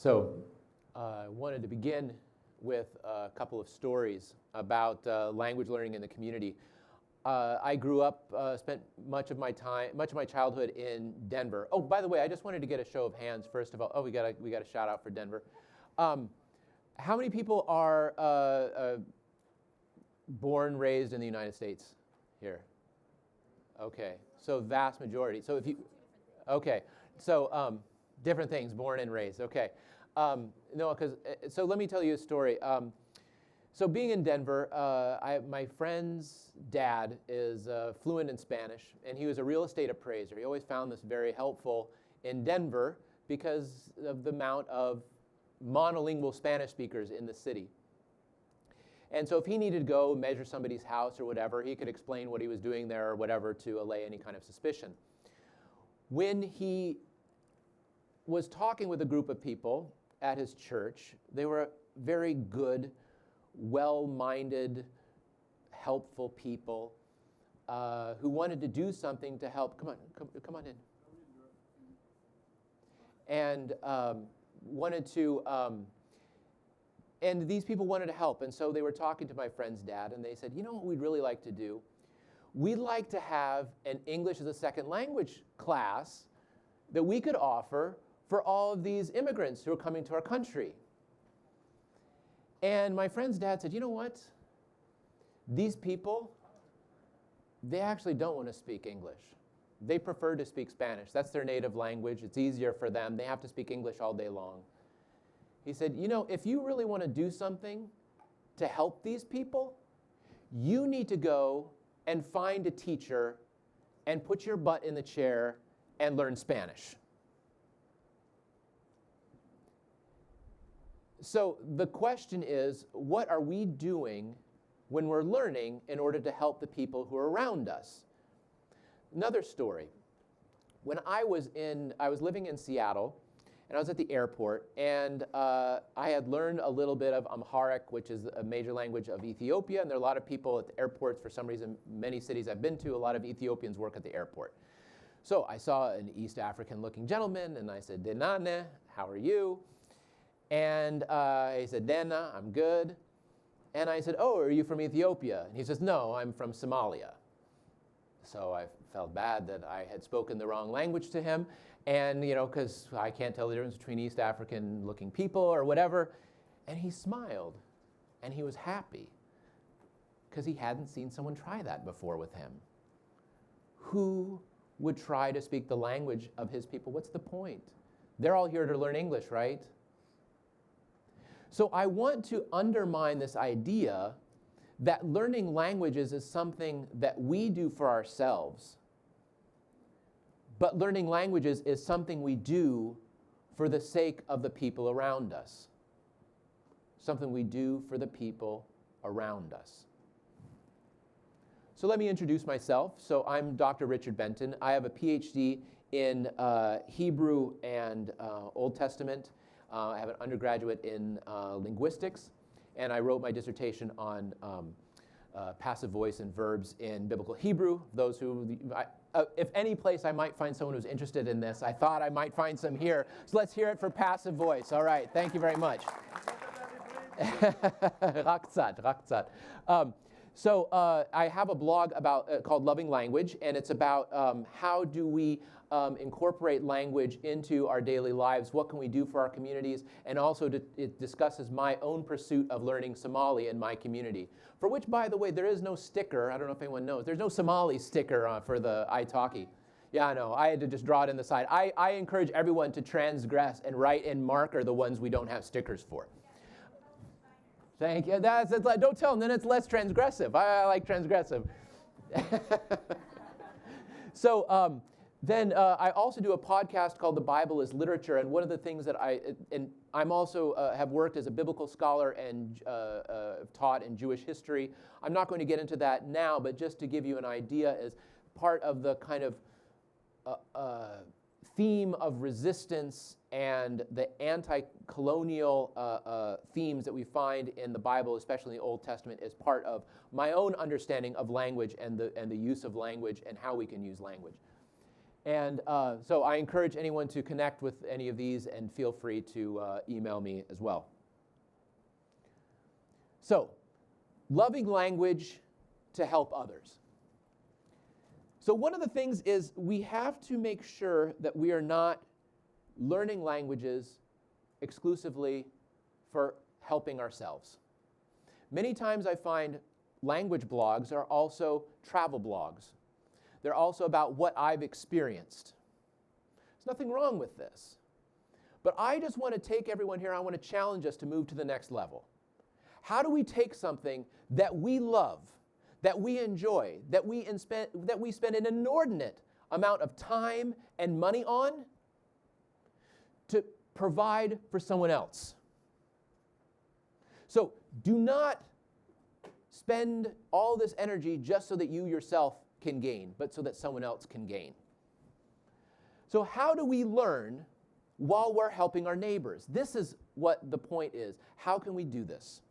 So I wanted to begin with a couple of stories about language learning in the community. I grew up, spent much of my childhood in Denver. Oh, by the way, I just wanted to get a show of hands first of all. Oh, we got a shout out for Denver. How many people are born, raised in the United States here? Okay, so vast majority. So if you, okay, so different things, born and raised. Okay, no, because so let me tell you a story. So being in Denver, my friend's dad is fluent in Spanish, and he was a real estate appraiser. He always found this very helpful in Denver because of the amount of monolingual Spanish speakers in the city. And so if he needed to go measure somebody's house or whatever, he could explain what he was doing there or whatever to allay any kind of suspicion. When he was talking with a group of people at his church, they were very good, well-minded, helpful people who wanted to do something to help. Come on in. And wanted to, and these people wanted to help. And so they were talking to my friend's dad, and they said, you know what we'd really like to do? We'd like to have an English as a second language class that we could offer for all of these immigrants who are coming to our country. And my friend's dad said, you know what? These people, they actually don't want to speak English. They prefer to speak Spanish. That's their native language. It's easier for them. They have to speak English all day long. He said, you know, if you really want to do something to help these people, you need to go and find a teacher and put your butt in the chair and learn Spanish. So the question is, what are we doing when we're learning in order to help the people who are around us? Another story. When I was living in Seattle, and I was at the airport, and I had learned a little bit of Amharic, which is a major language of Ethiopia, and there are a lot of people at the airports. For some reason, many cities I've been to, a lot of Ethiopians work at the airport. So I saw an East African-looking gentleman, and I said, Denane, how are you? And he said, Dena, I'm good. And I said, oh, are you from Ethiopia? And he says, no, I'm from Somalia. So I felt bad that I had spoken the wrong language to him. And, you know, because I can't tell the difference between East African-looking people or whatever. And he smiled, and he was happy because he hadn't seen someone try that before with him. Who would try to speak the language of his people? What's the point? They're all here to learn English, right? So I want to undermine this idea that learning languages is something that we do for ourselves. But learning languages is something we do for the sake of the people around us. Something we do for the people around us. So let me introduce myself. So I'm Dr. Richard Benton. I have a PhD in Hebrew and Old Testament. I have an undergraduate in linguistics, and I wrote my dissertation on passive voice and verbs in Biblical Hebrew. Those who, if any place I might find someone who's interested in this, I thought I might find some here. So let's hear it for passive voice. All right, thank you very much. Rakzat. So I have a blog called Loving Language, and it's about how do we incorporate language into our daily lives, what can we do for our communities, and also it discusses my own pursuit of learning Somali in my community, for which, by the way, there is no sticker. I don't know if anyone knows. There's no Somali sticker for the italki. Yeah, I know. I had to just draw it in the side. I encourage everyone to transgress and write in marker the ones we don't have stickers for. Thank you. Don't tell them, then it's less transgressive. I like transgressive. So then I also do a podcast called The Bible is Literature, and one of the things that I'm also have worked as a biblical scholar and taught in Jewish history. I'm not going to get into that now, but just to give you an idea, as part of the kind of theme of resistance and the anti-colonial themes that we find in the Bible, especially in the Old Testament, is part of my own understanding of language and the use of language and how we can use language. And so I encourage anyone to connect with any of these, and feel free to email me as well. So, loving language to help others. So one of the things is we have to make sure that we are not learning languages exclusively for helping ourselves. Many times I find language blogs are also travel blogs. They're also about what I've experienced. There's nothing wrong with this. But I just want to take everyone here, I want to challenge us to move to the next level. How do we take something that we love, that we enjoy, that we spend an inordinate amount of time and money on, to provide for someone else? So do not spend all this energy just so that you yourself can gain, but so that someone else can gain. So how do we learn while we're helping our neighbors? This is what the point is. How can we do this?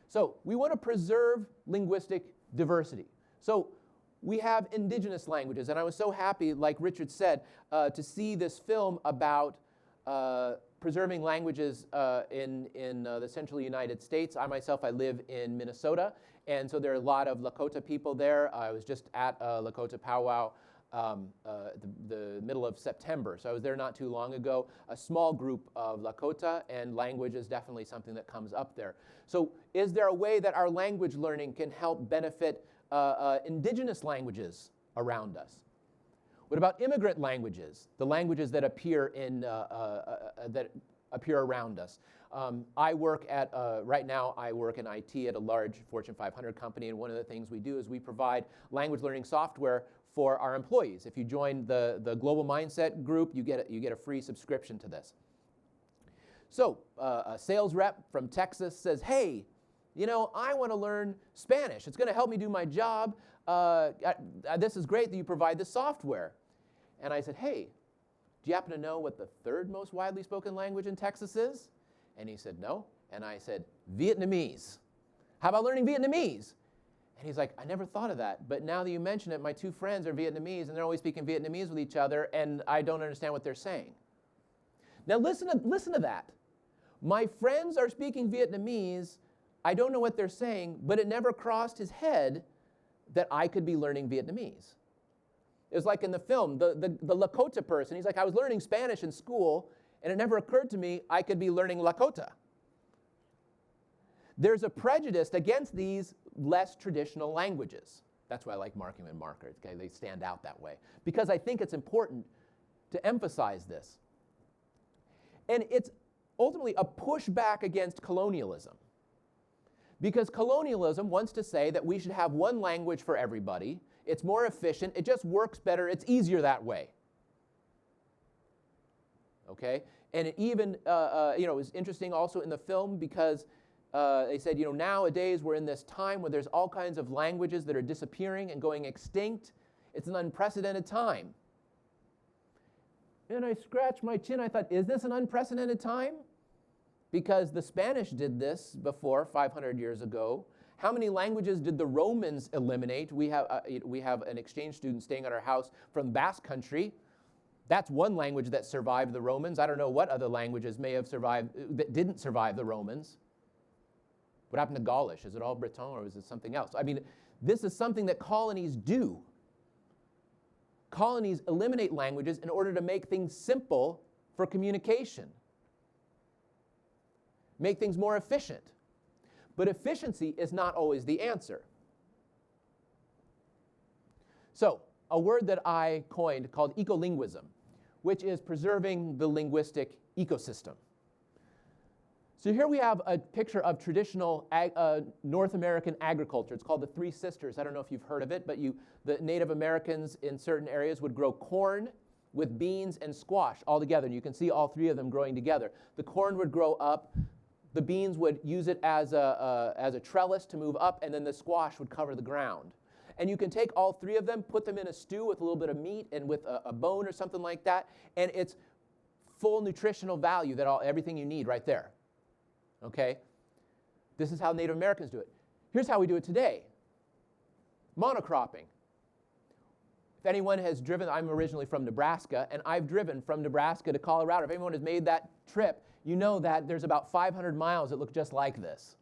So we want to preserve linguistic diversity. So we have indigenous languages, and I was so happy, like Richard said, to see this film about preserving languages in the central United States. I myself, I live in Minnesota, and so there are a lot of Lakota people there. I was just at a Lakota powwow the middle of September, so I was there not too long ago. A small group of Lakota, and language is definitely something that comes up there. So is there a way that our language learning can help benefit indigenous languages around us? What about immigrant languages, the languages that appear around us? I work at, right now I work in IT at a large Fortune 500 company, and one of the things we do is we provide language learning software for our employees. If you join the Global Mindset group, you get a free subscription to this. So a sales rep from Texas says, hey, you know, I want to learn Spanish. It's going to help me do my job. This is great that you provide this software. And I said, hey, do you happen to know what the third most widely spoken language in Texas is? And he said, no. And I said, Vietnamese. How about learning Vietnamese? And he's like, I never thought of that. But now that you mention it, my two friends are Vietnamese, and they're always speaking Vietnamese with each other, and I don't understand what they're saying. Now listen to that. My friends are speaking Vietnamese. I don't know what they're saying, but it never crossed his head that I could be learning Vietnamese. It was like in the film, the Lakota person. He's like, I was learning Spanish in school, and it never occurred to me I could be learning Lakota. There's a prejudice against these less traditional languages. That's why I like marking them in markers. Okay? They stand out that way. Because I think it's important to emphasize this. And it's ultimately a pushback against colonialism. Because colonialism wants to say that we should have one language for everybody. It's more efficient. It just works better. It's easier that way. Okay? And it even, it was interesting also in the film because they said, nowadays we're in this time where there's all kinds of languages that are disappearing and going extinct. It's an unprecedented time. And I scratched my chin. I thought, is this an unprecedented time? Because the Spanish did this before, 500 years ago. How many languages did the Romans eliminate? We have an exchange student staying at our house from Basque Country. That's one language that survived the Romans. I don't know what other languages may have survived that didn't survive the Romans. What happened to Gaulish? Is it all Breton or is it something else? I mean, this is something that colonies do. Colonies eliminate languages in order to make things simple for communication. Make things more efficient. But efficiency is not always the answer. So, a word that I coined called ecolinguism, which is preserving the linguistic ecosystem. So here we have a picture of traditional North American agriculture. It's called the Three Sisters. I don't know if you've heard of it, but the Native Americans in certain areas would grow corn with beans and squash all together. And you can see all three of them growing together. The corn would grow up. The beans would use it as a trellis to move up, and then the squash would cover the ground. And you can take all three of them, put them in a stew with a little bit of meat and with a bone or something like that, and it's full nutritional value, everything you need right there. Okay? This is how Native Americans do it. Here's how we do it today. Monocropping. If anyone has driven, I'm originally from Nebraska, and I've driven from Nebraska to Colorado. If anyone has made that trip, you know that there's about 500 miles that look just like this.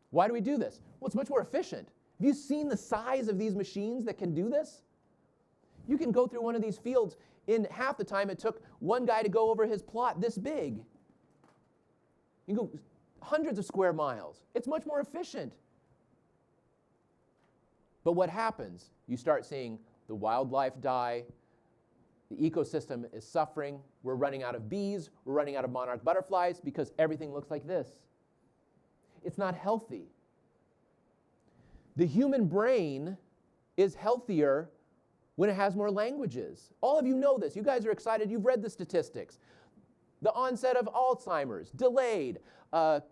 Why do we do this? Well, it's much more efficient. Have you seen the size of these machines that can do this? You can go through one of these fields in half the time it took one guy to go over his plot this big. You can go hundreds of square miles. It's much more efficient. But what happens? You start seeing the wildlife die. The ecosystem is suffering. We're running out of bees. We're running out of monarch butterflies because everything looks like this. It's not healthy. The human brain is healthier when it has more languages. All of you know this. You guys are excited. You've read the statistics. The onset of Alzheimer's, delayed.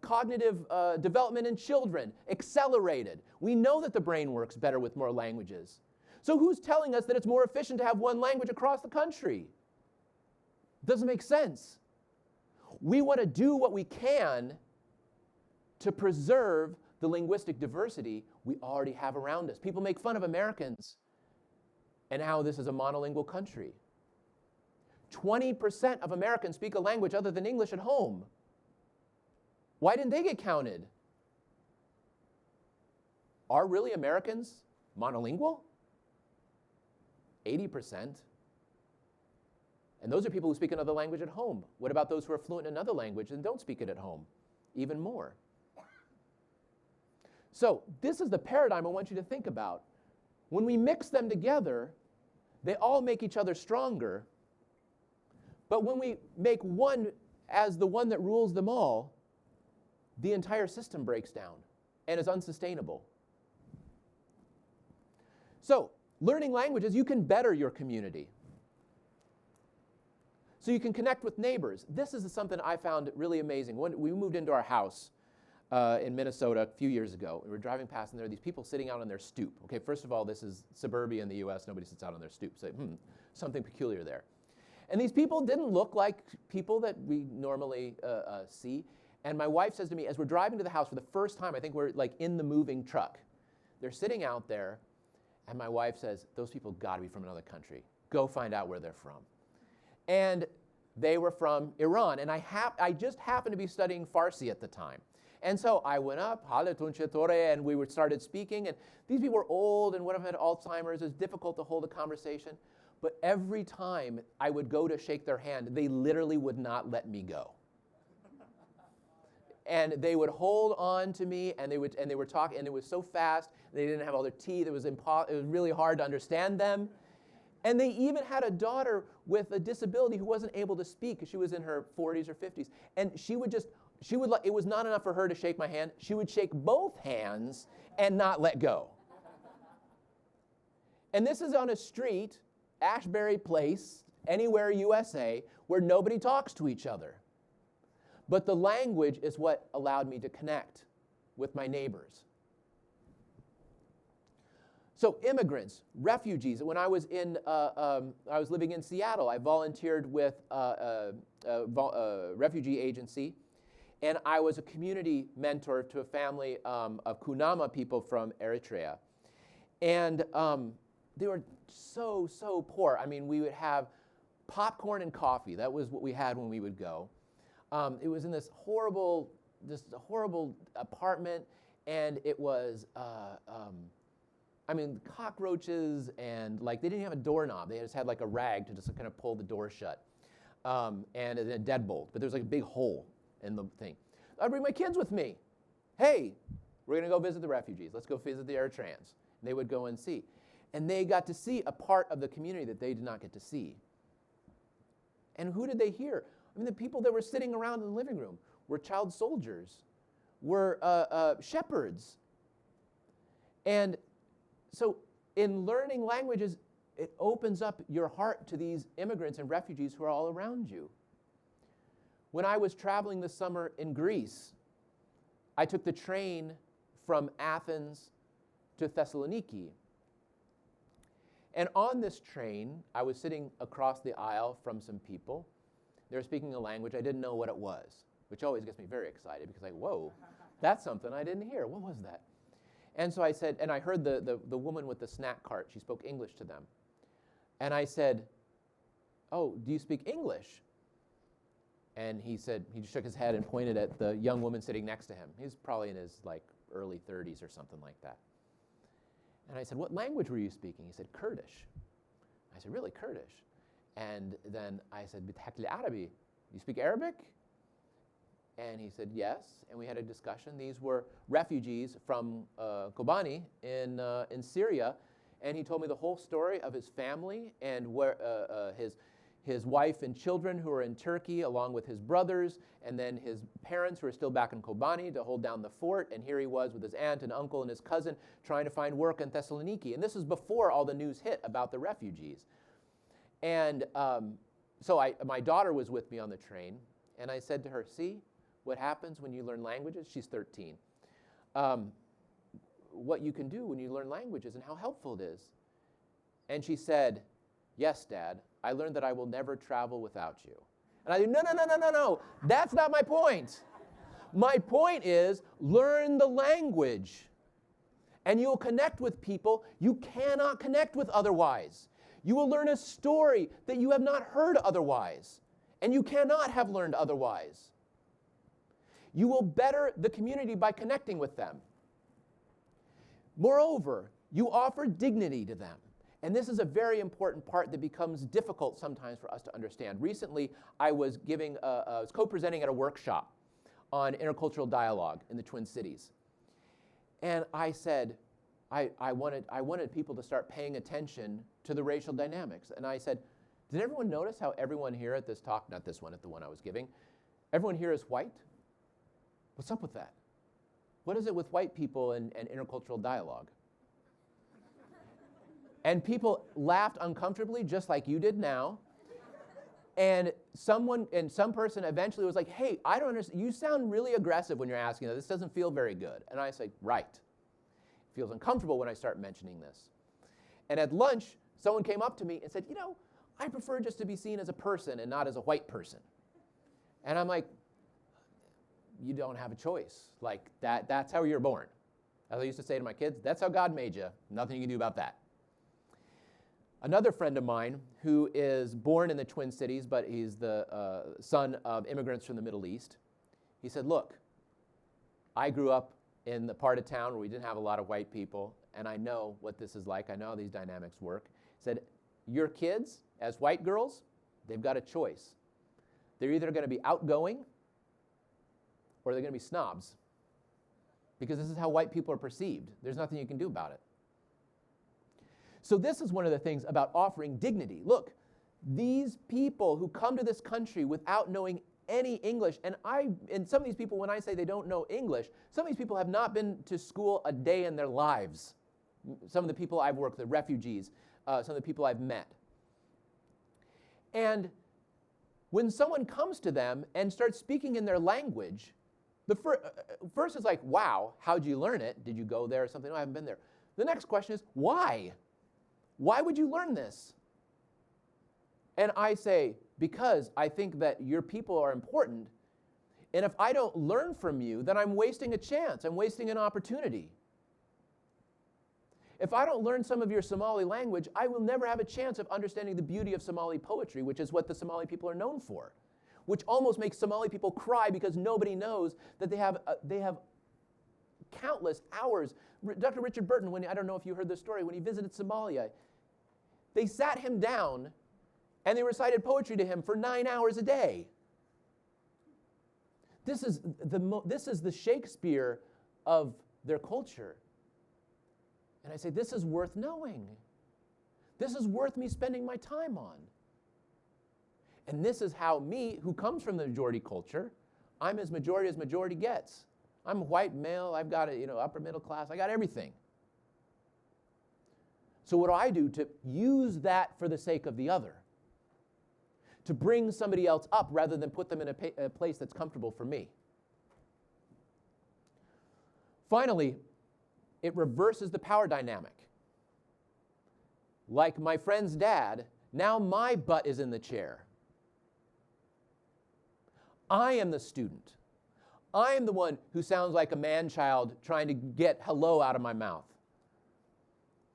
Cognitive development in children, accelerated. We know that the brain works better with more languages. So who's telling us that it's more efficient to have one language across the country? Doesn't make sense. We want to do what we can to preserve the linguistic diversity we already have around us. People make fun of Americans and how this is a monolingual country. 20% of Americans speak a language other than English at home. Why didn't they get counted? Are really Americans monolingual? 80%. And those are people who speak another language at home. What about those who are fluent in another language and don't speak it at home? Even more. So this is the paradigm I want you to think about. When we mix them together, they all make each other stronger. But when we make one as the one that rules them all, the entire system breaks down and is unsustainable. So, learning languages, you can better your community. So you can connect with neighbors. This is something I found really amazing. When we moved into our house in Minnesota a few years ago, we were driving past and there were these people sitting out on their stoop. Okay, first of all, this is suburbia in the US. Nobody sits out on their stoop. So, something peculiar there. And these people didn't look like people that we normally see. And my wife says to me, as we're driving to the house for the first time, I think we're like in the moving truck. They're sitting out there, and my wife says, those people got to be from another country. Go find out where they're from. And they were from Iran. And I just happened to be studying Farsi at the time. And so I went up, and we started speaking. And these people were old, and one of them had Alzheimer's. It was difficult to hold a conversation. But every time I would go to shake their hand, they literally would not let me go. And they would hold on to me, and they were talking, and it was so fast. They didn't have all their teeth. It was really hard to understand them. And they even had a daughter with a disability who wasn't able to speak because she was in her 40s or 50s. And it was not enough for her to shake my hand. She would shake both hands and not let go. And this is on a street, Ashbury Place, anywhere USA, where nobody talks to each other. But the language is what allowed me to connect with my neighbors. So immigrants, refugees. When I was I was living in Seattle, I volunteered with a refugee agency, and I was a community mentor to a family of Kunama people from Eritrea. And they were so poor. I mean, we would have popcorn and coffee. That was what we had when we would go. It was in this horrible apartment, and it was, cockroaches, and like they didn't have a doorknob. They just had like a rag to just kind of pull the door shut, and a deadbolt. But there was like a big hole in the thing. I'd bring my kids with me. Hey, we're gonna go visit the refugees. Let's go visit the Eritreans. And they would go and see. And they got to see a part of the community that they did not get to see. And who did they hear? I mean, the people that were sitting around in the living room were child soldiers, were shepherds. And so in learning languages, it opens up your heart to these immigrants and refugees who are all around you. When I was traveling this summer in Greece, I took the train from Athens to Thessaloniki. And on this train, I was sitting across the aisle from some people. They were speaking a language I didn't know what it was, which always gets me very excited because whoa, that's something I didn't hear. What was that? And so I said, and I heard the woman with the snack cart, she spoke English to them. And I said, "Oh, do you speak English?" And he said, he just shook his head and pointed at the young woman sitting next to him. He was probably in his early 30s or something like that. And I said, "What language were you speaking?" He said, "Kurdish." I said, "Really, Kurdish?" And then I said, "Bithakli Arabi, you speak Arabic?" And he said, "Yes." And we had a discussion. These were refugees from Kobani in Syria. And he told me the whole story of his family and where his wife and children who are in Turkey, along with his brothers, and then his parents who are still back in Kobani to hold down the fort. And here he was with his aunt and uncle and his cousin trying to find work in Thessaloniki. And this is before all the news hit about the refugees. And so my daughter was with me on the train, and I said to her, "See what happens when you learn languages?" She's 13. What you can do when you learn languages and how helpful it is. And she said, "Yes, Dad, I learned that I will never travel without you." And I said, No, that's not my point. My point is learn the language, and you will connect with people you cannot connect with otherwise. You will learn a story that you have not heard otherwise, and you cannot have learned otherwise. You will better the community by connecting with them. Moreover, you offer dignity to them. And this is a very important part that becomes difficult sometimes for us to understand. Recently, I was co-presenting at a workshop on intercultural dialogue in the Twin Cities. And I said, I wanted people to start paying attention to the racial dynamics. And I said, did everyone notice how everyone here at this talk, not this one, at the one I was giving, everyone here is white? What's up with that? What is it with white people and intercultural dialogue? And people laughed uncomfortably, just like you did now. And some person eventually was like, "Hey, I don't understand. You sound really aggressive when you're asking that. This doesn't feel very good." And I say, "Right. It feels uncomfortable when I start mentioning this." And at lunch, someone came up to me and said, "I prefer just to be seen as a person and not as a white person." And I'm like, you don't have a choice. That's how you're born. As I used to say to my kids, that's how God made you. Nothing you can do about that. Another friend of mine who is born in the Twin Cities, but he's the son of immigrants from the Middle East, he said, "Look, I grew up in the part of town where we didn't have a lot of white people, and I know what this is like. I know how these dynamics work." He said, "Your kids, as white girls, they've got a choice. They're either going to be outgoing or they're going to be snobs, because this is how white people are perceived. There's nothing you can do about it." So this is one of the things about offering dignity. Look, these people who come to this country without knowing any English, and some of these people, when I say they don't know English, some of these people have not been to school a day in their lives. Some of the people I've worked with, the refugees, some of the people I've met. And when someone comes to them and starts speaking in their language, the first is like, "Wow, how'd you learn it? Did you go there or something?" "No, I haven't been there." The next question is, "Why? Why would you learn this?" And I say, "Because I think that your people are important, and if I don't learn from you, then I'm wasting a chance. I'm wasting an opportunity. If I don't learn some of your Somali language, I will never have a chance of understanding the beauty of Somali poetry, which is what the Somali people are known for, which almost makes Somali people cry because nobody knows that they have countless hours." Dr. Richard Burton, I don't know if you heard this story, when he visited Somalia, they sat him down and they recited poetry to him for 9 hours a day. This is the Shakespeare of their culture. And I say, this is worth knowing. This is worth me spending my time on. And this is how me, who comes from the majority culture, I'm as majority gets. I'm white, male, I've got upper middle class, I got everything. So what do I do to use that for the sake of the other? To bring somebody else up rather than put them in a place that's comfortable for me. Finally, it reverses the power dynamic. Like my friend's dad, now my butt is in the chair. I am the student. I'm the one who sounds like a man-child trying to get hello out of my mouth.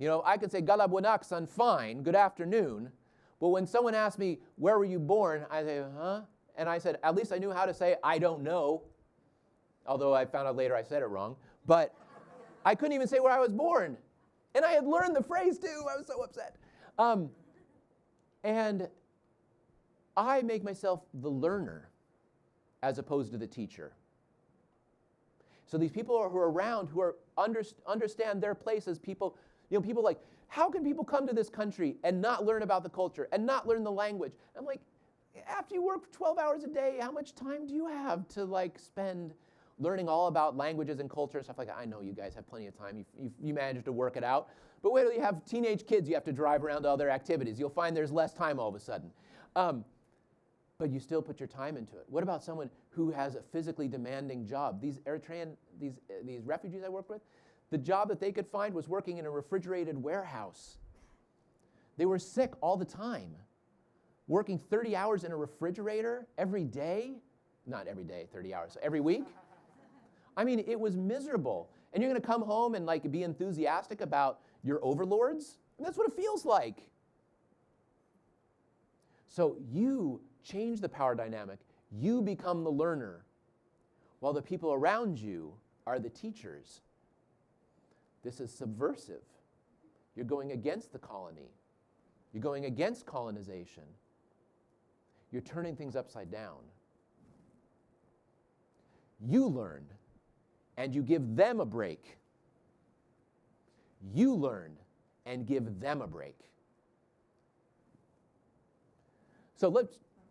You know, I can say, Galabunak san, fine, good afternoon. But when someone asks me, where were you born? I say, huh? And I said, at least I knew how to say, I don't know. Although I found out later I said it wrong. But I couldn't even say where I was born. And I had learned the phrase too. I was so upset. And I make myself the learner as opposed to the teacher. So these people who are around, who are understand their place as people, you know, people like, how can people come to this country and not learn about the culture and not learn the language? I'm like, after you work 12 hours a day, how much time do you have to like spend learning all about languages and culture and stuff like that? I know you guys have plenty of time. You managed to work it out. But wait till you have teenage kids you have to drive around to other activities. You'll find there's less time all of a sudden. But you still put your time into it. What about someone who has a physically demanding job? These Eritrean, these refugees I work with, the job that they could find was working in a refrigerated warehouse. They were sick all the time. Working 30 hours in a refrigerator every day. Not every day, 30 hours, every week. I mean, it was miserable. And you're going to come home and like be enthusiastic about your overlords? And that's what it feels like. So you change the power dynamic. You become the learner, while the people around you are the teachers. This is subversive. You're going against the colony. You're going against colonization. You're turning things upside down. You learn, and you give them a break. You learn, and give them a break.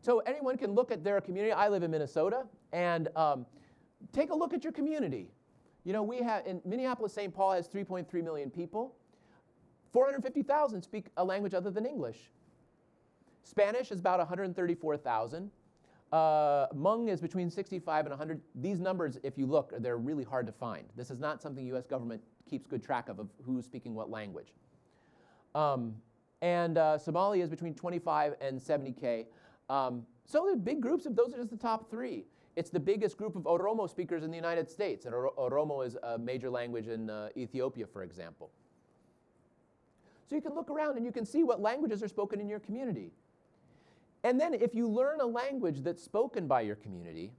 So anyone can look at their community. I live in Minnesota, and take a look at your community. You know, we have, in Minneapolis, St. Paul has 3.3 million people. 450,000 speak a language other than English. Spanish is about 134,000. Hmong is between 65 and 100. These numbers, if you look, they're really hard to find. This is not something the US government keeps good track of who's speaking what language. Somali is between 25 and 70K. So the big groups of those are just the top three. It's the biggest group of Oromo speakers in the United States, and Oromo is a major language in Ethiopia, for example. So you can look around and you can see what languages are spoken in your community. And then if you learn a language that's spoken by your community,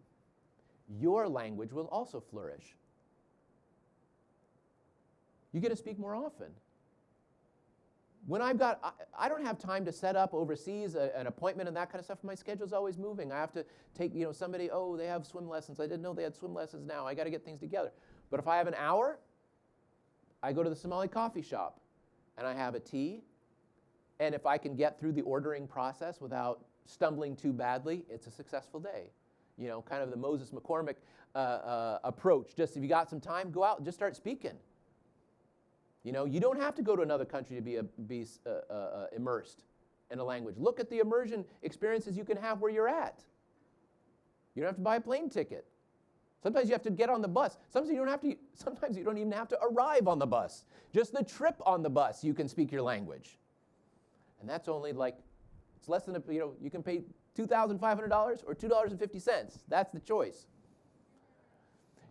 your language will also flourish. You get to speak more often. When I don't have time to set up overseas an appointment and that kind of stuff. My schedule's always moving. I have to take, somebody, they have swim lessons. I didn't know they had swim lessons now. I got to get things together. But if I have an hour, I go to the Somali coffee shop and I have a tea. And if I can get through the ordering process without stumbling too badly, it's a successful day. Kind of the Moses McCormick approach. Just if you got some time, go out and just start speaking. You don't have to go to another country to be immersed in a language. Look at the immersion experiences you can have where you're at. You don't have to buy a plane ticket. Sometimes you have to get on the bus. Sometimes you don't even have to arrive on the bus. Just the trip on the bus, you can speak your language. And that's only it's less than, you can pay $2,500 or $2.50. That's the choice.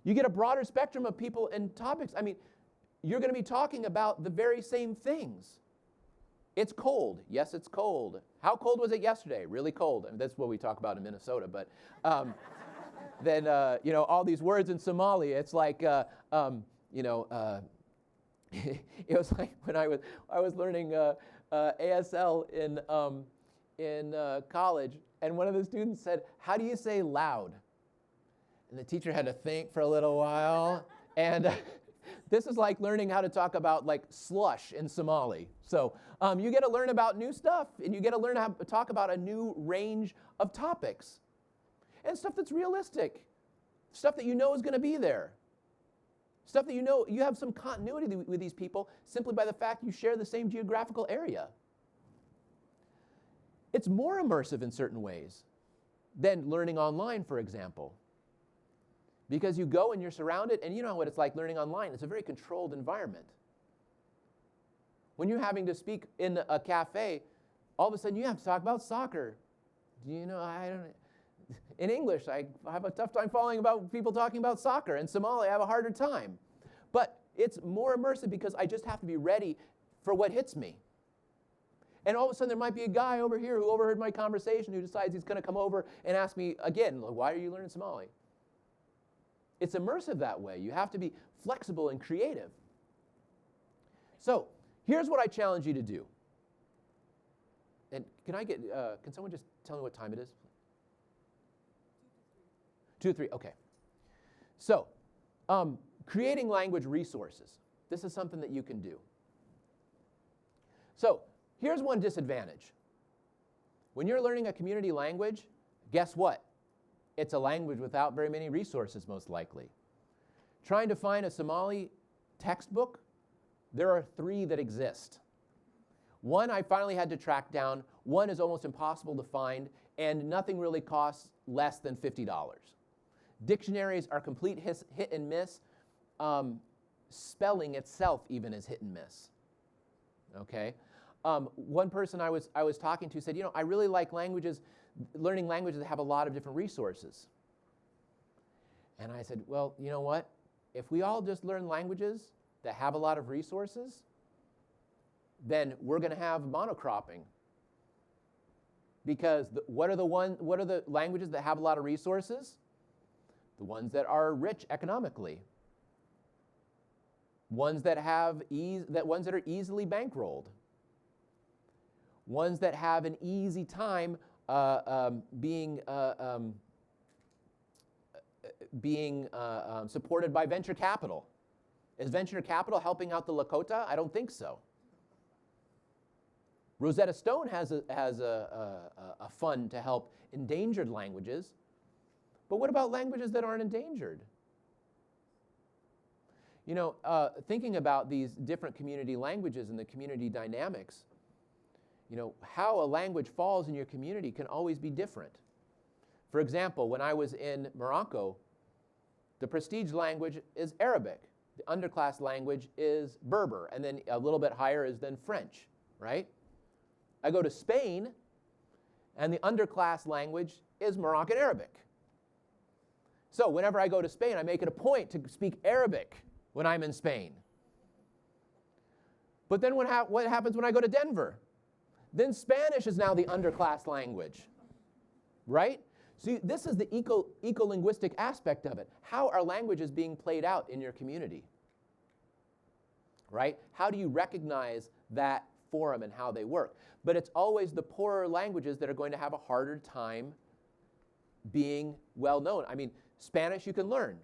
You get a broader spectrum of people and topics. I mean, you're going to be talking about the very same things. It's cold. Yes, it's cold. How cold was it yesterday? Really cold. I mean, that's what we talk about in Minnesota. But then, all these words in Somali, it's like, it was like when I was learning ASL in college, and one of the students said, "How do you say loud?" And the teacher had to think for a little while, and this is like learning how to talk about slush in Somali. So you get to learn about new stuff, and you get to learn how to talk about a new range of topics. And stuff that's realistic. Stuff that you know is going to be there. Stuff that you have some continuity with these people simply by the fact you share the same geographical area. It's more immersive in certain ways than learning online, for example. Because you go and you're surrounded, and you know what it's like learning online. It's a very controlled environment. When you're having to speak in a cafe, all of a sudden you have to talk about soccer. in English, I have a tough time following about people talking about soccer. In Somali, I have a harder time. But it's more immersive because I just have to be ready for what hits me. And all of a sudden, there might be a guy over here who overheard my conversation who decides he's going to come over and ask me again, why are you learning Somali? It's immersive that way. You have to be flexible and creative. So here's what I challenge you to do. And can someone just tell me what time it is? 2 to 3, okay. So, creating language resources. This is something that you can do. So, here's one disadvantage. When you're learning a community language, guess what? It's a language without very many resources, most likely. Trying to find a Somali textbook, there are 3 that exist. One I finally had to track down, one is almost impossible to find, and nothing really costs less than $50. Dictionaries are complete hit and miss. Spelling itself even is hit and miss. Okay? One person I was talking to said, I really like learning languages that have a lot of different resources. And I said, well, you know what? If we all just learn languages that have a lot of resources, then we're going to have monocropping. Because what are the languages that have a lot of resources? The ones that are rich economically. Ones that are easily bankrolled. Ones that have an easy time being supported by venture capital. Is venture capital helping out the Lakota? I don't think so. Rosetta Stone has a fund to help endangered languages. But what about languages that aren't endangered? Thinking about these different community languages and the community dynamics, how a language falls in your community can always be different. For example, when I was in Morocco, the prestige language is Arabic. The underclass language is Berber, and then a little bit higher is then French, right? I go to Spain, and the underclass language is Moroccan Arabic. So whenever I go to Spain, I make it a point to speak Arabic when I'm in Spain. But then what happens when I go to Denver? Then Spanish is now the underclass language, right? So this is the eco-linguistic aspect of it. How are languages being played out in your community, right? How do you recognize that forum and how they work? But it's always the poorer languages that are going to have a harder time being well known. I mean, Spanish you can learn.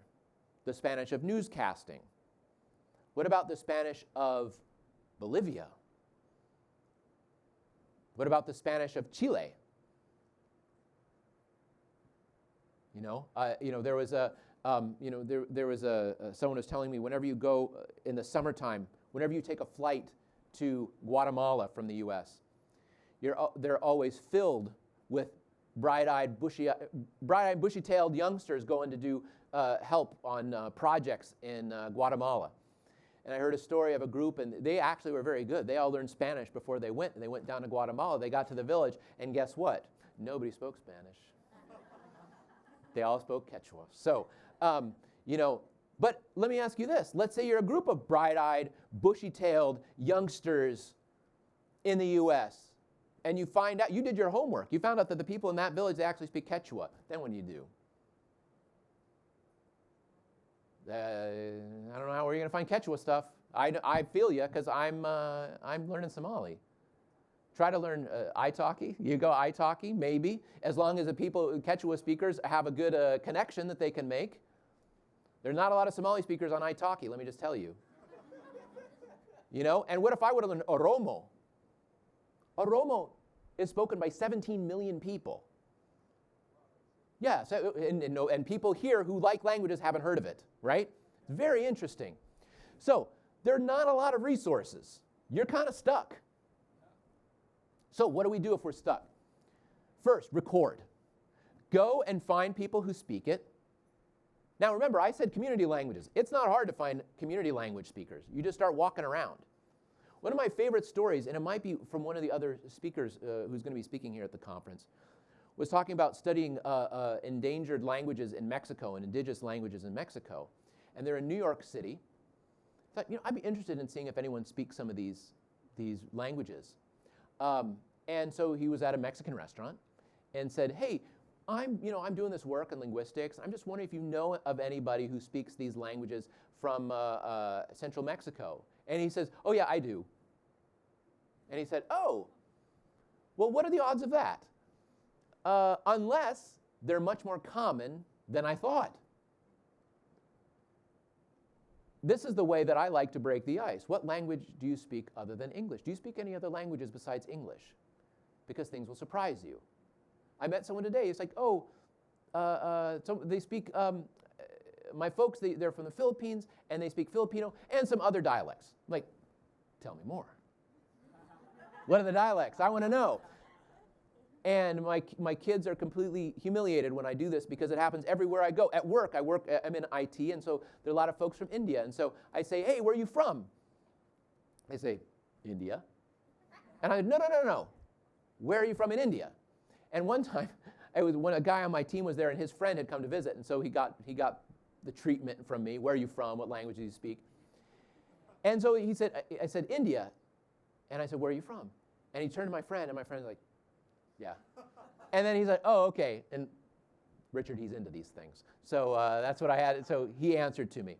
The Spanish of newscasting. What about the Spanish of Bolivia? What about the Spanish of Chile? There was someone was telling me whenever you go in the summertime, whenever you take a flight to Guatemala from the U.S., they're always filled with bright-eyed, bushy-tailed youngsters going to do help on projects in Guatemala. And I heard a story of a group, and they actually were very good. They all learned Spanish before they went, and they went down to Guatemala. They got to the village, and guess what? Nobody spoke Spanish. They all spoke Quechua. So, but let me ask you this. Let's say you're a group of bright-eyed, bushy-tailed youngsters in the U.S., and you find out, you did your homework. You found out that the people in that village, they actually speak Quechua. Then what do? I don't know where you're going to find Quechua stuff. I feel you because I'm learning Somali. Try to learn Italki. You go Italki, maybe, as long as the people, Quechua speakers, have a good connection that they can make. There's not a lot of Somali speakers on Italki, let me just tell you. And what if I would have learned Oromo? Oromo is spoken by 17 million people. Yeah, so, and people here who like languages haven't heard of it, right? It's very interesting. So there are not a lot of resources. You're kind of stuck. So what do we do if we're stuck? First, record. Go and find people who speak it. Now remember, I said community languages. It's not hard to find community language speakers. You just start walking around. One of my favorite stories, and it might be from one of the other speakers who's going to be speaking here at the conference, was talking about studying endangered languages in Mexico and indigenous languages in Mexico. And they're in New York City. I thought, I'd be interested in seeing if anyone speaks some of these languages. And so he was at a Mexican restaurant and said, hey, I'm doing this work in linguistics. I'm just wondering if you know of anybody who speaks these languages from central Mexico. And he says, oh yeah, I do. And he said, oh, well, what are the odds of that? Unless they're much more common than I thought. This is the way that I like to break the ice. What language do you speak other than English? Do you speak any other languages besides English? Because things will surprise you. I met someone today. It's like, oh, so they speak, my folks, they're from the Philippines, and they speak Filipino and some other dialects. I'm like, tell me more. What are the dialects? I want to know. And my kids are completely humiliated when I do this because it happens everywhere I go. At work, I'm in IT, and so there are a lot of folks from India. And so I say, hey, where are you from? They say, India. And I said, no. Where are you from in India? And one time, it was when a guy on my team was there and his friend had come to visit, and so he got the treatment from me. Where are you from? What language do you speak? And so he said, I said, India. And I said, where are you from? And he turned to my friend, and my friend's like, yeah. And then he's like, oh, okay. And Richard, he's into these things. So that's what I had. So he answered to me.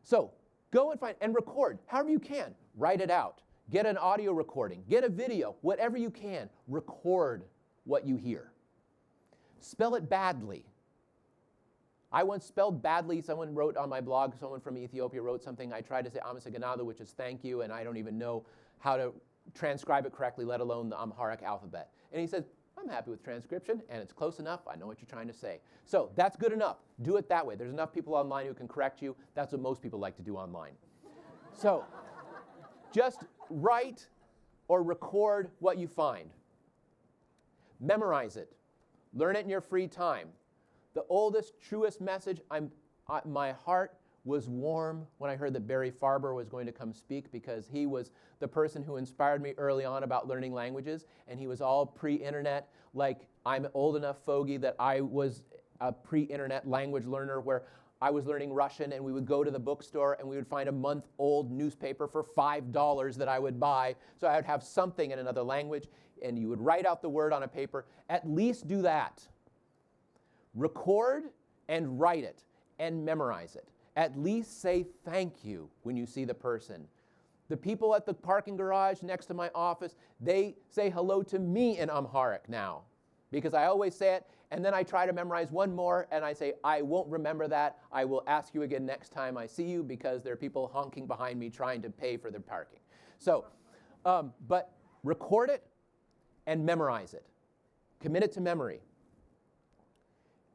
So go and find and record however you can. Write it out. Get an audio recording. Get a video. Whatever you can. Record what you hear. Spell it badly. I once spelled badly. Someone wrote on my blog, someone from Ethiopia wrote something. I tried to say Amasaganado, which is thank you, and I don't even know how to transcribe it correctly, let alone the Amharic alphabet. And he said, I'm happy with transcription, and it's close enough. I know what you're trying to say. So that's good enough. Do it that way. There's enough people online who can correct you. That's what most people like to do online. So just write or record what you find. Memorize it. Learn it in your free time. The oldest, truest message, my heart was warm when I heard that Barry Farber was going to come speak, because he was the person who inspired me early on about learning languages, and he was all pre-internet. Like, I'm old enough fogey that I was a pre-internet language learner where I was learning Russian, and we would go to the bookstore and we would find a month-old newspaper for $5 that I would buy, so I would have something in another language, and you would write out the word on a paper. At least do that. Record and write it and memorize it. At least say thank you when you see the person. The people at the parking garage next to my office, they say hello to me in Amharic now, because I always say it, and then I try to memorize one more, and I say, I won't remember that. I will ask you again next time I see you, because there are people honking behind me trying to pay for their parking. So, but record it and memorize it. Commit it to memory.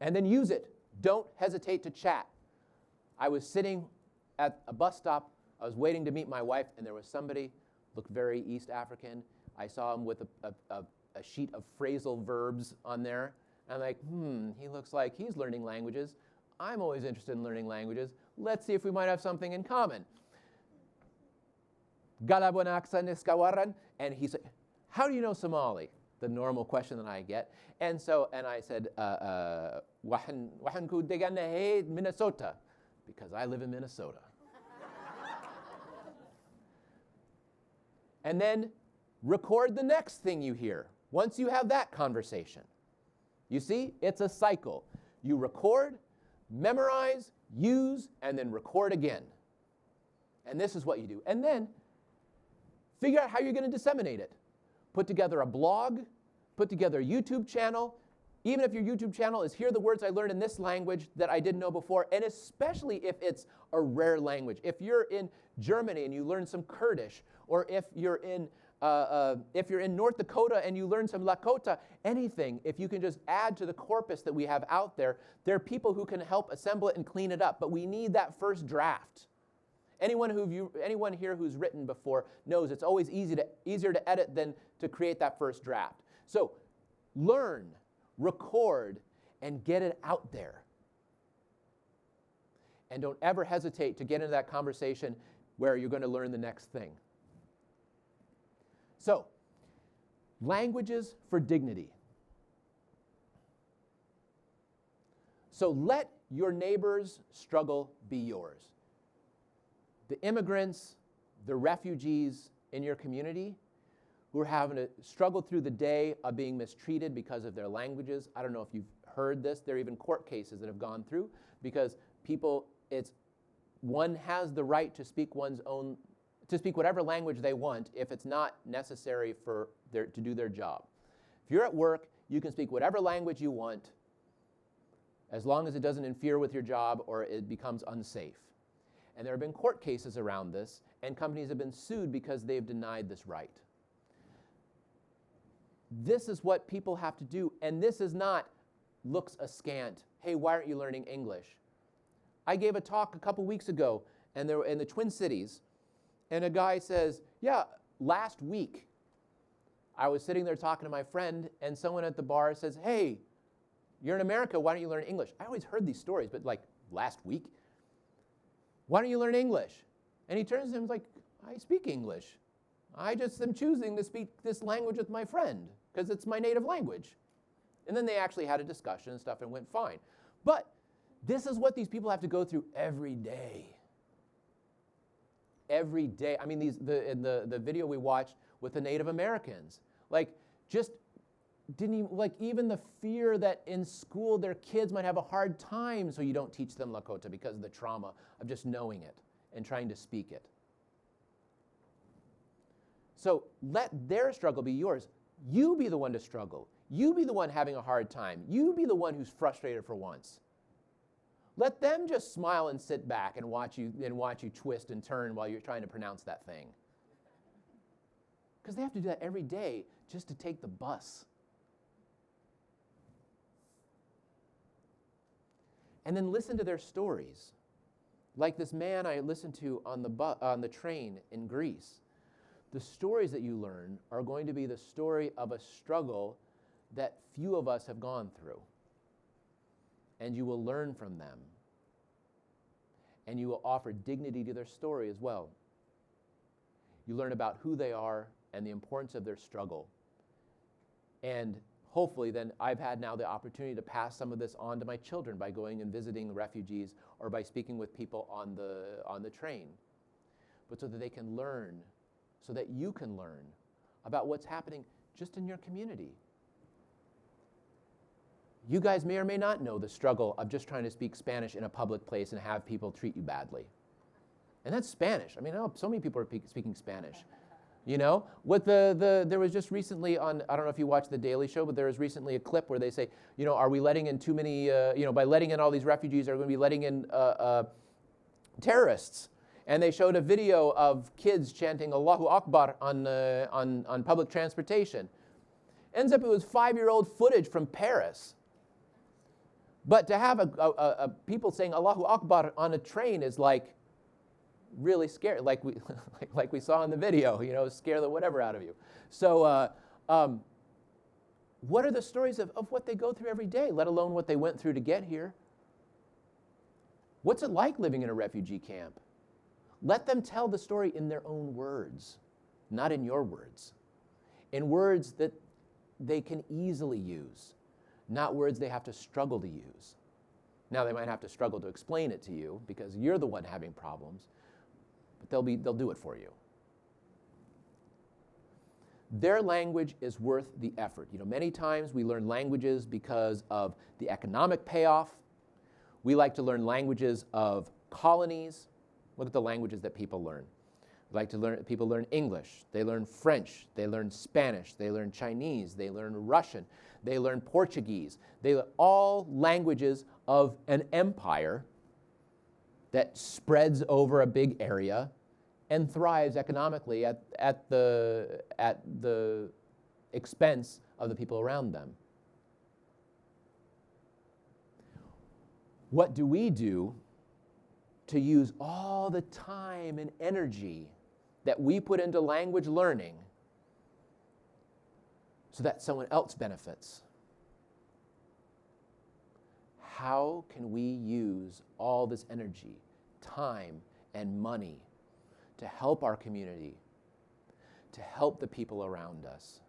And then use it. Don't hesitate to chat. I was sitting at a bus stop. I was waiting to meet my wife, and there was somebody, looked very East African. I saw him with a sheet of phrasal verbs on there. And I'm like, he looks like he's learning languages. I'm always interested in learning languages. Let's see if we might have something in common. Galabonaksa niskawaran. And he said, how do you know Somali? The normal question that I get. And I said, Wahan ku degane Minnesota, because I live in Minnesota. And then record the next thing you hear once you have that conversation. You see, it's a cycle. You record, memorize, use, and then record again. And this is what you do. And then figure out how you're going to disseminate it. Put together a blog, put together a YouTube channel. Even if your YouTube channel is, here are the words I learned in this language that I didn't know before, and especially if it's a rare language. If you're in Germany and you learn some Kurdish, or if you're in North Dakota and you learn some Lakota, anything, if you can just add to the corpus that we have out there are people who can help assemble it and clean it up, but we need that first draft. Anyone here who's written before knows it's always easier to edit than to create that first draft. So learn, record, and get it out there. And don't ever hesitate to get into that conversation where you're going to learn the next thing. So, languages for dignity. So let your neighbor's struggle be yours. The immigrants, the refugees in your community who are having to struggle through the day of being mistreated because of their languages. I don't know if you've heard this. There are even court cases that have gone through because one has the right to speak whatever language they want if it's not necessary to do their job. If you're at work, you can speak whatever language you want as long as it doesn't interfere with your job or it becomes unsafe. And there have been court cases around this, and companies have been sued because they've denied this right. This is what people have to do, and this is not looks askant. Hey, why aren't you learning English? I gave a talk a couple weeks ago, and they were in the Twin Cities, and a guy says, yeah, last week I was sitting there talking to my friend, and someone at the bar says, hey, you're in America, why don't you learn English? I always heard these stories, but like last week, why don't you learn English? And he turns to him and is like, I speak English. I just am choosing to speak this language with my friend because it's my native language. And then they actually had a discussion and stuff and went fine. But this is what these people have to go through every day. Every day. I mean, in the video we watched with the Native Americans, even the fear that in school their kids might have a hard time, so you don't teach them Lakota because of the trauma of just knowing it and trying to speak it. So let their struggle be yours. You be the one to struggle. You be the one having a hard time. You be the one who's frustrated for once. Let them just smile and sit back and watch you twist and turn while you're trying to pronounce that thing. Because they have to do that every day just to take the bus. And then listen to their stories. Like this man I listened to on the train in Greece. The stories that you learn are going to be the story of a struggle that few of us have gone through. And you will learn from them. And you will offer dignity to their story as well. You learn about who they are and the importance of their struggle. And hopefully then I've had now the opportunity to pass some of this on to my children by going and visiting refugees or by speaking with people on the train. But so that they can learn, so that you can learn about what's happening just in your community. You guys may or may not know the struggle of just trying to speak Spanish in a public place and have people treat you badly. And that's Spanish. I mean, so many people are speaking Spanish. You know, there was just recently on, I don't know if you watched The Daily Show, but there was recently a clip where they say, are we letting in too many, by letting in all these refugees, are we going to be letting in terrorists? And they showed a video of kids chanting Allahu Akbar on public transportation. Ends up it was 5-year-old footage from Paris. But to have people saying Allahu Akbar on a train is like really scary, like we saw in the video, scare the whatever out of you. So what are the stories of what they go through every day, let alone what they went through to get here? What's it like living in a refugee camp? Let them tell the story in their own words, not in your words. In words that they can easily use, not words they have to struggle to use. Now they might have to struggle to explain it to you because you're the one having problems, but they'll do it for you. Their language is worth the effort. Many times we learn languages because of the economic payoff. We like to learn languages of colonies. Look at the languages that people learn. People learn English, they learn French, they learn Spanish, they learn Chinese, they learn Russian, they learn Portuguese. They learn all languages of an empire that spreads over a big area and thrives economically at the expense of the people around them. What do we do to use all the time and energy that we put into language learning so that someone else benefits? How can we use all this energy, time, and money to help our community, to help the people around us,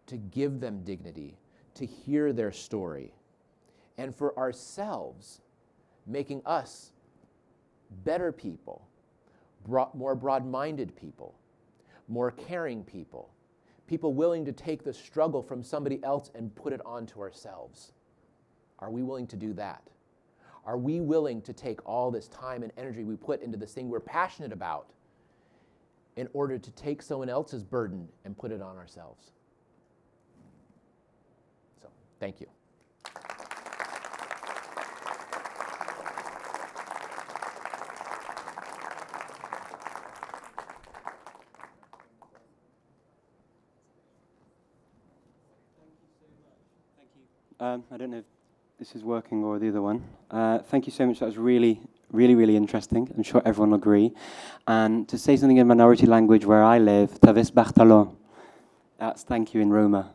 to give them dignity, to hear their story, and for ourselves, making us better people, more broad-minded people, more caring people, people willing to take the struggle from somebody else and put it onto ourselves. Are we willing to do that? Are we willing to take all this time and energy we put into this thing we're passionate about in order to take someone else's burden and put it on ourselves? So, thank you. I don't know if this is working or the other one. Thank you so much. That was really, really, really interesting. I'm sure everyone will agree. And to say something in minority language where I live, Tavis Bartalo. That's thank you in Roma.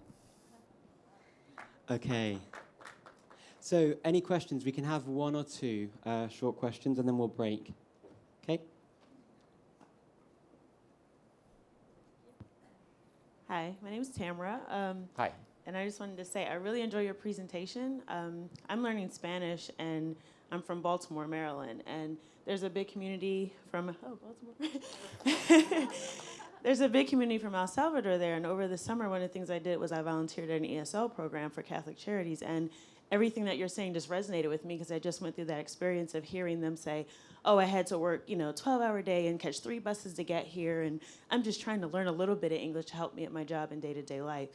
Okay. So any questions? We can have one or two short questions and then we'll break. Okay? Hi, my name is Tamara. Hi. And I just wanted to say I really enjoy your presentation. I'm learning Spanish, and I'm from Baltimore, Maryland. And there's a big community from Baltimore. There's a big community from El Salvador there. And over the summer, one of the things I did was I volunteered at an ESL program for Catholic Charities. And everything that you're saying just resonated with me because I just went through that experience of hearing them say, oh, I had to work, 12-hour day and catch 3 buses to get here. And I'm just trying to learn a little bit of English to help me at my job and day-to-day life.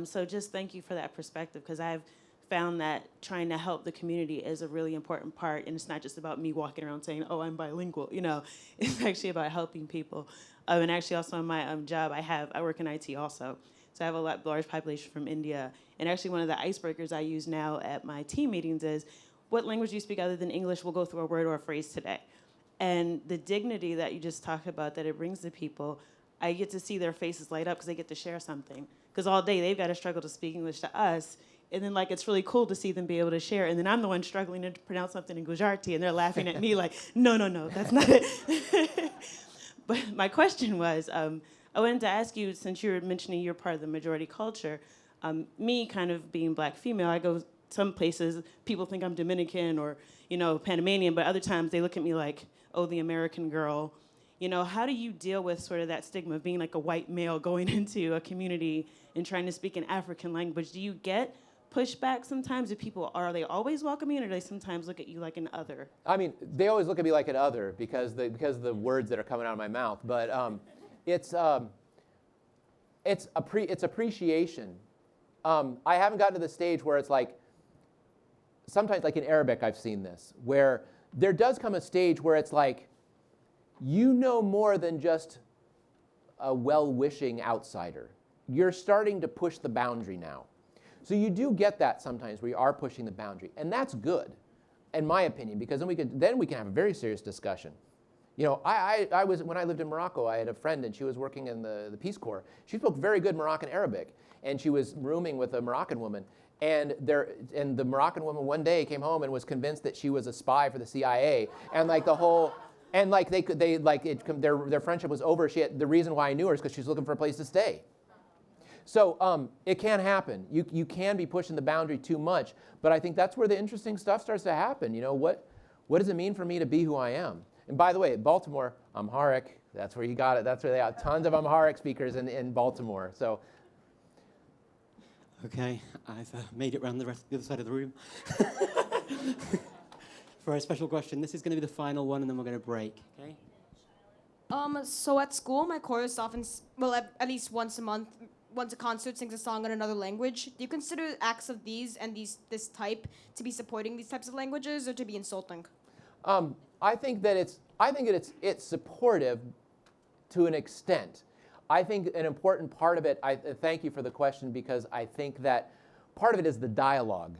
So just thank you for that perspective, because I've found that trying to help the community is a really important part, and it's not just about me walking around saying, oh, I'm bilingual, It's actually about helping people. And actually also in my job, I work in IT also, so I have a large population from India, and actually one of the icebreakers I use now at my team meetings is, what language do you speak other than English? We'll go through a word or a phrase today. And the dignity that you just talked about that it brings to people, I get to see their faces light up because they get to share something. Because all day they've got to struggle to speak English to us. And then it's really cool to see them be able to share. And then I'm the one struggling to pronounce something in Gujarati, and they're laughing at me like, no, that's not it. But my question was, I wanted to ask you, since you were mentioning you're part of the majority culture, me kind of being Black female, I go some places, people think I'm Dominican or, Panamanian, but other times they look at me like, oh, the American girl. How do you deal with sort of that stigma of being like a white male going into a community and trying to speak an African language? Do you get pushback sometimes? Are they always welcoming, or do they sometimes look at you like an other? I mean, they always look at me like an other because of the words that are coming out of my mouth. But it's appreciation. I haven't gotten to the stage where it's like, sometimes like in Arabic I've seen this, where there does come a stage where it's like, you know more than just a well-wishing outsider. You're starting to push the boundary now. So you do get that sometimes where you are pushing the boundary, and that's good, in my opinion, because then we can have a very serious discussion. I was, when I lived in Morocco, I had a friend, and she was working in the Peace Corps. She spoke very good Moroccan Arabic, and she was rooming with a Moroccan woman. And the Moroccan woman one day came home and was convinced that she was a spy for the CIA, and their friendship was over. The reason why I knew her is because she's looking for a place to stay. So it can happen. You can be pushing the boundary too much, but I think that's where the interesting stuff starts to happen. What does it mean for me to be who I am? And by the way, Baltimore, Amharic, that's where you got it. That's where they have tons of Amharic speakers in Baltimore. So. Okay, I've made it around the other side of the room. For our special question, this is going to be the final one, and then we're going to break. Okay. So at school, my chorus often, at least once a month, once a concert sings a song in another language. Do you consider acts of these and this type to be supporting these types of languages, or to be insulting? I think that it's supportive to an extent. I think an important part of it, thank you for the question, because I think that part of it is the dialogue.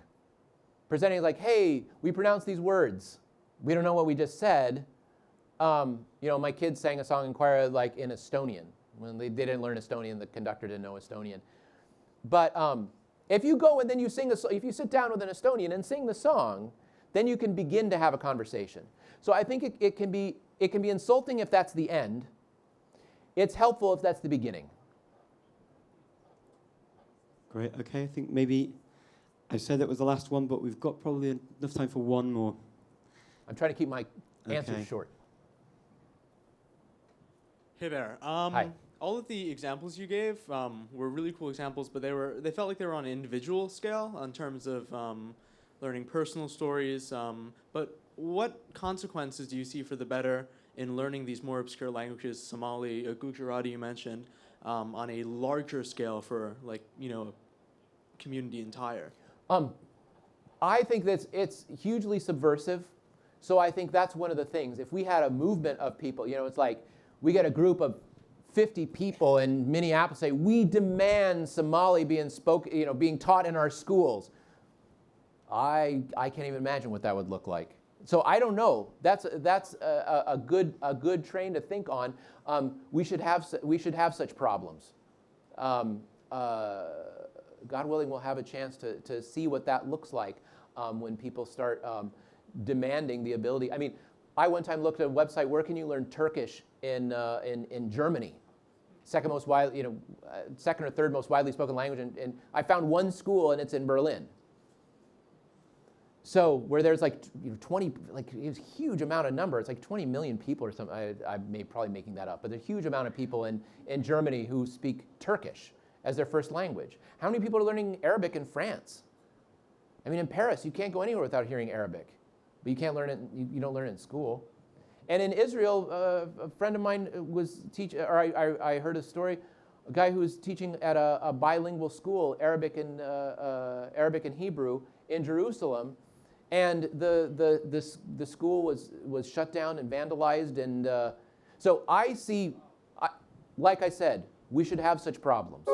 Presenting like, hey, we pronounce these words. We don't know what we just said. My kids sang a song in choir like in Estonian. When they didn't learn Estonian, the conductor didn't know Estonian. But if you go and then you sing if you sit down with an Estonian and sing the song, then you can begin to have a conversation. So I think it can be insulting if that's the end. It's helpful if that's the beginning. Great. Okay, I think maybe I said that was the last one, but we've got probably enough time for one more. I'm trying to keep my answers Okay. short. Hey there. Hi. All of the examples you gave were really cool examples, but they felt like they were on an individual scale in terms of learning personal stories. But what consequences do you see for the better in learning these more obscure languages, Somali, Gujarati you mentioned, on a larger scale for like a community entire? I think that it's hugely subversive. So I think that's one of the things. If we had a movement of people, it's like we get a group of 50 people in Minneapolis say, we demand Somali being being taught in our schools. I can't even imagine what that would look like. So I don't know. That's a good train to think on. We should have such problems. God willing, we'll have a chance to see what that looks like when people start demanding the ability. I mean, I one time looked at a website, where can you learn Turkish in Germany? Second or third most widely spoken language. And I found one school, and it's in Berlin. So where there's 20, it's a huge amount of number. It's like 20 million people or something. I may probably making that up, but there's a huge amount of people in Germany who speak Turkish as their first language. How many people are learning Arabic in France? I mean, in Paris, you can't go anywhere without hearing Arabic, but you can't learn it. You don't learn it in school. And in Israel, a friend of mine was teaching, or I heard a story, a guy who was teaching at a bilingual school, Arabic and Hebrew, in Jerusalem, and the school was shut down and vandalized. And so I see, like I said, we should have such problems.